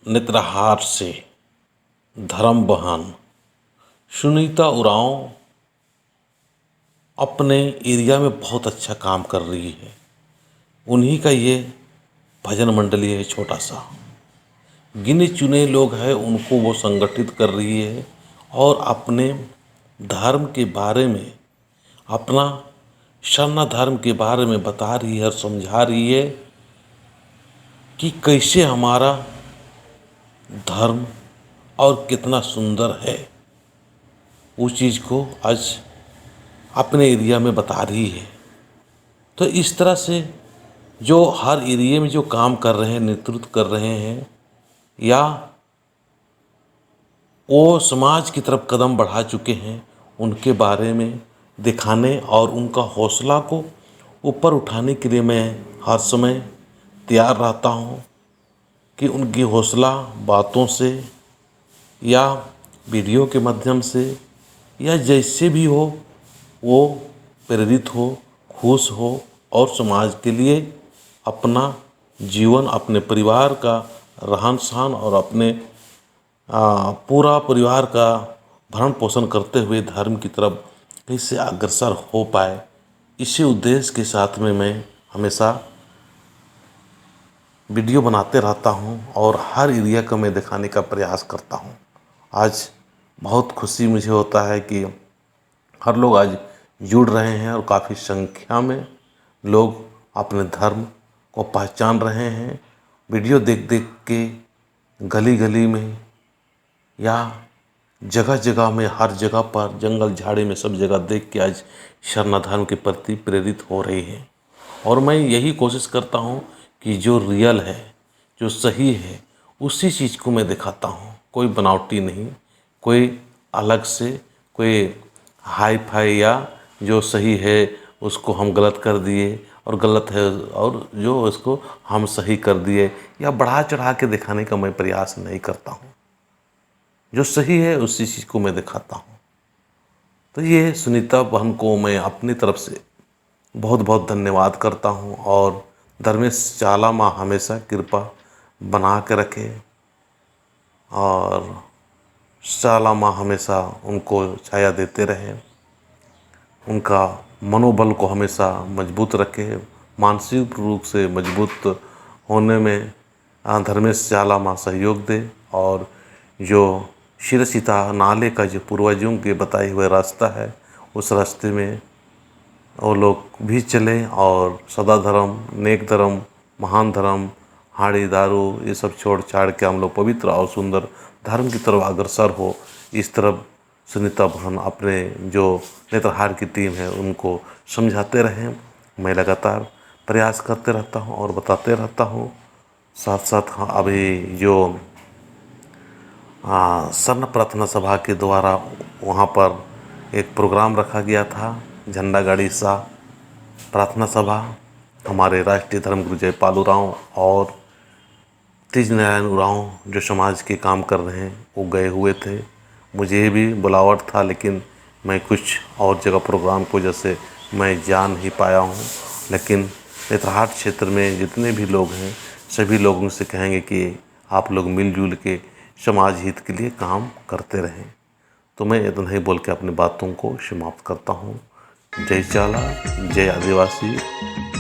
नेत्रहार से धर्म बहन सुनीता उरांव अपने एरिया में बहुत अच्छा काम कर रही है। उन्हीं का ये भजन मंडली है, छोटा सा गिने चुने लोग हैं, उनको वो संगठित कर रही है और अपने धर्म के बारे में, अपना सरना धर्म के बारे में बता रही है और समझा रही है कि कैसे हमारा धर्म और कितना सुंदर है। उस चीज़ को आज अपने एरिया में बता रही है। तो इस तरह से जो हर एरिया में जो काम कर रहे हैं, नेतृत्व कर रहे हैं या वो समाज की तरफ कदम बढ़ा चुके हैं, उनके बारे में दिखाने और उनका हौसला को ऊपर उठाने के लिए मैं हर समय तैयार रहता हूँ कि उनकी हौसला बातों से या वीडियो के माध्यम से या जैसे भी हो वो प्रेरित हो, खुश हो और समाज के लिए अपना जीवन, अपने परिवार का रहन सहन और अपने पूरा परिवार का भरण पोषण करते हुए धर्म की तरफ कैसे अग्रसर हो पाए, इसी उद्देश्य के साथ में मैं हमेशा वीडियो बनाते रहता हूं और हर एरिया को मैं दिखाने का प्रयास करता हूं। आज बहुत खुशी मुझे होता है कि हर लोग आज जुड़ रहे हैं और काफ़ी संख्या में लोग अपने धर्म को पहचान रहे हैं। वीडियो देख देख के गली गली में या जगह जगह में, हर जगह पर, जंगल झाड़ी में, सब जगह देख के आज सरना धर्म के प्रति प्रेरित हो रही है। और मैं यही कोशिश करता हूँ कि जो रियल है, जो सही है, उसी चीज़ को मैं दिखाता हूँ। कोई बनावटी नहीं, कोई अलग से, कोई हाई फाई या जो सही है उसको हम गलत कर दिए और गलत है और जो उसको हम सही कर दिए या बढ़ा चढ़ा के दिखाने का मैं प्रयास नहीं करता हूँ। जो सही है उसी चीज़ को मैं दिखाता हूँ। तो ये सुनीता बहन को मैं अपनी तरफ से बहुत बहुत धन्यवाद करता हूँ और धर्मेश चाला माँ हमेशा कृपा बना के रखे और चाला माँ हमेशा उनको छाया देते रहे, उनका मनोबल को हमेशा मजबूत रखे, मानसिक रूप से मजबूत होने में धर्मेश चाला माँ सहयोग दे और जो शिरसीता नाले का जो पूर्वजों के बताए हुए रास्ता है, उस रास्ते में वो लोग भी चलें और सदा धर्म, नेक धर्म, महान धर्म, हाड़ी दारू ये सब छोड़ छाड़ के हम लोग पवित्र और सुंदर धर्म की तरफ अग्रसर हो। इस तरफ सुनीता बहन अपने जो नेत्रहार की टीम है उनको समझाते रहें। मैं लगातार प्रयास करते रहता हूँ और बताते रहता हूँ। साथ साथ अभी जो सरना प्रार्थना सभा के द्वारा वहाँ पर एक प्रोग्राम रखा गया था, झंडा गाड़ी सा प्रार्थना सभा। हमारे राष्ट्रीय धर्मगुरु जयपाल उरांव और तेज नारायण उरांव जो समाज के काम कर रहे हैं वो गए हुए थे। मुझे भी बुलावट था लेकिन मैं कुछ और जगह प्रोग्राम को जैसे मैं जा नहीं पाया हूँ। लेकिन नेत्रहार क्षेत्र में जितने भी लोग हैं सभी लोगों से कहेंगे कि आप लोग मिलजुल के समाज हित के लिए काम करते रहें। तो मैं इतना ही बोल के अपनी बातों को समाप्त करता हूँ। जय चाला, जय आदिवासी।